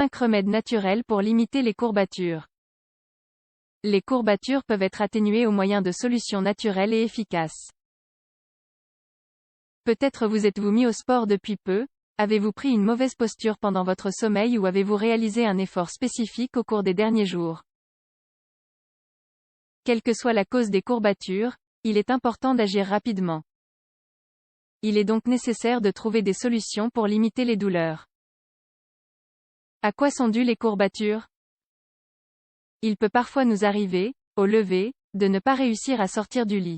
5 remèdes naturels pour limiter les courbatures. Les courbatures peuvent être atténuées au moyen de solutions naturelles et efficaces. Peut-être vous êtes-vous mis au sport depuis peu, avez-vous pris une mauvaise posture pendant votre sommeil ou avez-vous réalisé un effort spécifique au cours des derniers jours? Quelle que soit la cause des courbatures, il est important d'agir rapidement. Il est donc nécessaire de trouver des solutions pour limiter les douleurs. À quoi sont dues les courbatures? Il peut parfois nous arriver, au lever, de ne pas réussir à sortir du lit.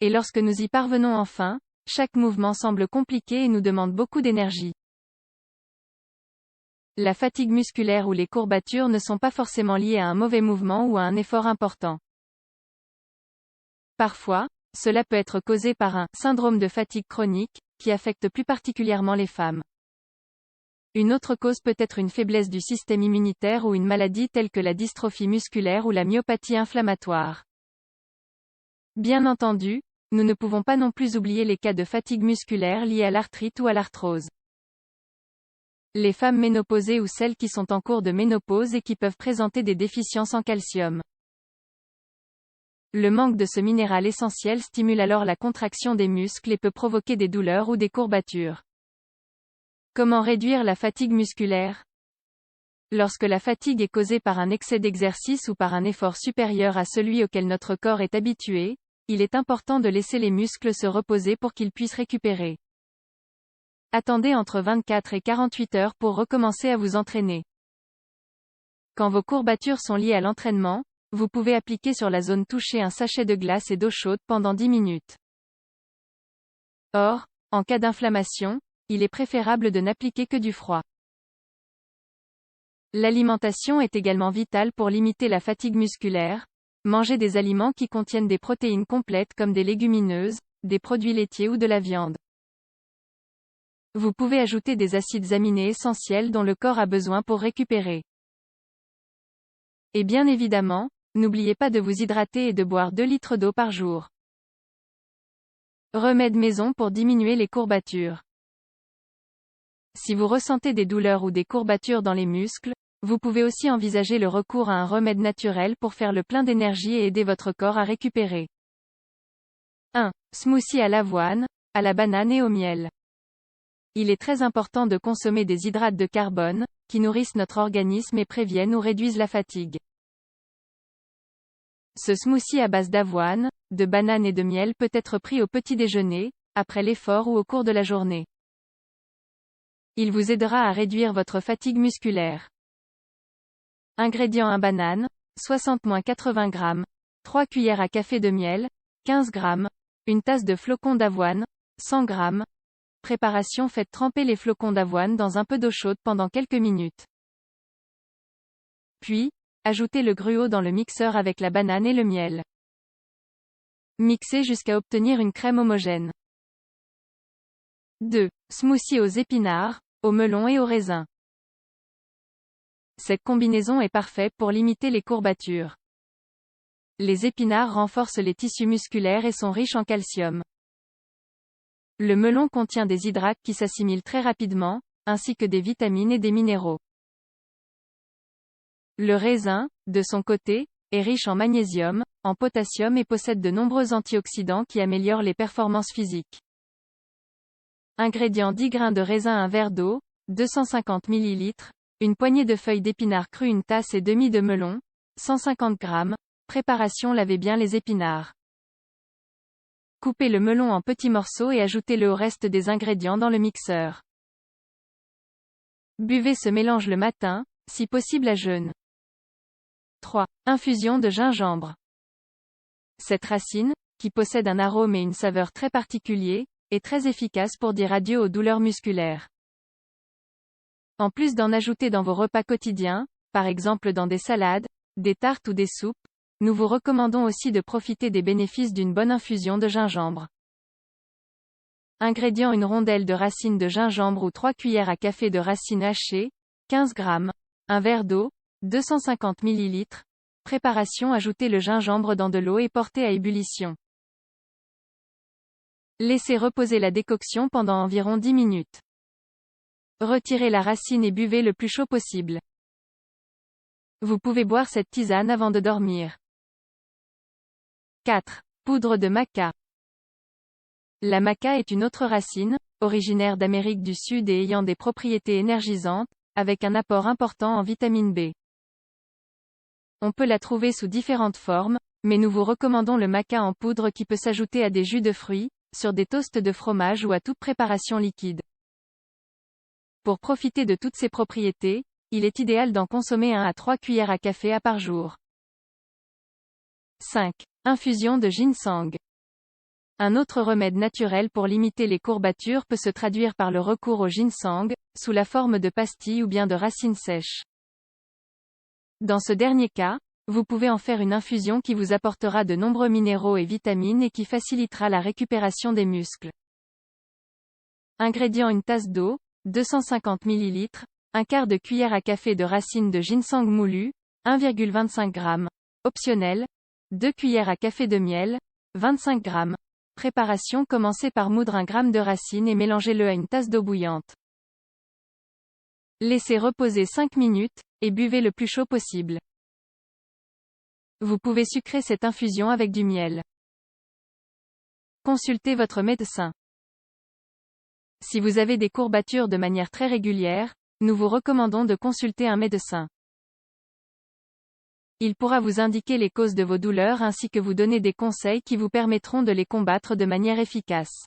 Et lorsque nous y parvenons enfin, chaque mouvement semble compliqué et nous demande beaucoup d'énergie. La fatigue musculaire ou les courbatures ne sont pas forcément liées à un mauvais mouvement ou à un effort important. Parfois, cela peut être causé par un syndrome de fatigue chronique, qui affecte plus particulièrement les femmes. Une autre cause peut être une faiblesse du système immunitaire ou une maladie telle que la dystrophie musculaire ou la myopathie inflammatoire. Bien entendu, nous ne pouvons pas non plus oublier les cas de fatigue musculaire liés à l'arthrite ou à l'arthrose. Les femmes ménopausées ou celles qui sont en cours de ménopause et qui peuvent présenter des déficiences en calcium. Le manque de ce minéral essentiel stimule alors la contraction des muscles et peut provoquer des douleurs ou des courbatures. Comment réduire la fatigue musculaire? Lorsque la fatigue est causée par un excès d'exercice ou par un effort supérieur à celui auquel notre corps est habitué, il est important de laisser les muscles se reposer pour qu'ils puissent récupérer. Attendez entre 24 et 48 heures pour recommencer à vous entraîner. Quand vos courbatures sont liées à l'entraînement, vous pouvez appliquer sur la zone touchée un sachet de glace et d'eau chaude pendant 10 minutes. Or, en cas d'inflammation, il est préférable de n'appliquer que du froid. L'alimentation est également vitale pour limiter la fatigue musculaire. Mangez des aliments qui contiennent des protéines complètes comme des légumineuses, des produits laitiers ou de la viande. Vous pouvez ajouter des acides aminés essentiels dont le corps a besoin pour récupérer. Et bien évidemment, n'oubliez pas de vous hydrater et de boire 2 litres d'eau par jour. Remède maison pour diminuer les courbatures. Si vous ressentez des douleurs ou des courbatures dans les muscles, vous pouvez aussi envisager le recours à un remède naturel pour faire le plein d'énergie et aider votre corps à récupérer. 1. Smoothie à l'avoine, à la banane et au miel. Il est très important de consommer des hydrates de carbone, qui nourrissent notre organisme et préviennent ou réduisent la fatigue. Ce smoothie à base d'avoine, de banane et de miel peut être pris au petit déjeuner, après l'effort ou au cours de la journée. Il vous aidera à réduire votre fatigue musculaire. Ingrédients: 1 banane, 60-80 g, 3 cuillères à café de miel, 15 g, une tasse de flocons d'avoine, 100 g. Préparation: faites tremper les flocons d'avoine dans un peu d'eau chaude pendant quelques minutes. Puis, ajoutez le gruau dans le mixeur avec la banane et le miel. Mixez jusqu'à obtenir une crème homogène. 2. Smoothie aux épinards, aux melons et aux raisins. Cette combinaison est parfaite pour limiter les courbatures. Les épinards renforcent les tissus musculaires et sont riches en calcium. Le melon contient des hydrates qui s'assimilent très rapidement, ainsi que des vitamines et des minéraux. Le raisin, de son côté, est riche en magnésium, en potassium et possède de nombreux antioxydants qui améliorent les performances physiques. Ingrédients: 10 grains de raisin, un verre d'eau, 250 ml, une poignée de feuilles d'épinards crues, une tasse et demie de melon, 150 g. Préparation: lavez bien les épinards. Coupez le melon en petits morceaux et ajoutez-le au reste des ingrédients dans le mixeur. Buvez ce mélange le matin, si possible à jeun. 3. Infusion de gingembre. Cette racine, qui possède un arôme et une saveur très particuliers, est très efficace pour dire adieu aux douleurs musculaires. En plus d'en ajouter dans vos repas quotidiens, par exemple dans des salades, des tartes ou des soupes, nous vous recommandons aussi de profiter des bénéfices d'une bonne infusion de gingembre. Ingrédients: une rondelle de racines de gingembre ou 3 cuillères à café de racines hachées, 15 g, un verre d'eau, 250 ml. Préparation: ajoutez le gingembre dans de l'eau et portez à ébullition. Laissez reposer la décoction pendant environ 10 minutes. Retirez la racine et buvez le plus chaud possible. Vous pouvez boire cette tisane avant de dormir. 4. Poudre de maca. La maca est une autre racine, originaire d'Amérique du Sud et ayant des propriétés énergisantes, avec un apport important en vitamine B. On peut la trouver sous différentes formes, mais nous vous recommandons le maca en poudre qui peut s'ajouter à des jus de fruits, sur des toasts de fromage ou à toute préparation liquide. Pour profiter de toutes ces propriétés, il est idéal d'en consommer 1 à 3 cuillères à café par jour. 5. Infusion de ginseng. Un autre remède naturel pour limiter les courbatures peut se traduire par le recours au ginseng, sous la forme de pastilles ou bien de racines sèches. Dans ce dernier cas, vous pouvez en faire une infusion qui vous apportera de nombreux minéraux et vitamines et qui facilitera la récupération des muscles. Ingrédients: une tasse d'eau, 250 ml, un quart de cuillère à café de racines de ginseng moulu, 1,25 g. Optionnel, 2 cuillères à café de miel, 25 g. Préparation: commencez par moudre 1 g de racines et mélangez-le à une tasse d'eau bouillante. Laissez reposer 5 minutes, et buvez le plus chaud possible. Vous pouvez sucrer cette infusion avec du miel. Consultez votre médecin. Si vous avez des courbatures de manière très régulière, nous vous recommandons de consulter un médecin. Il pourra vous indiquer les causes de vos douleurs ainsi que vous donner des conseils qui vous permettront de les combattre de manière efficace.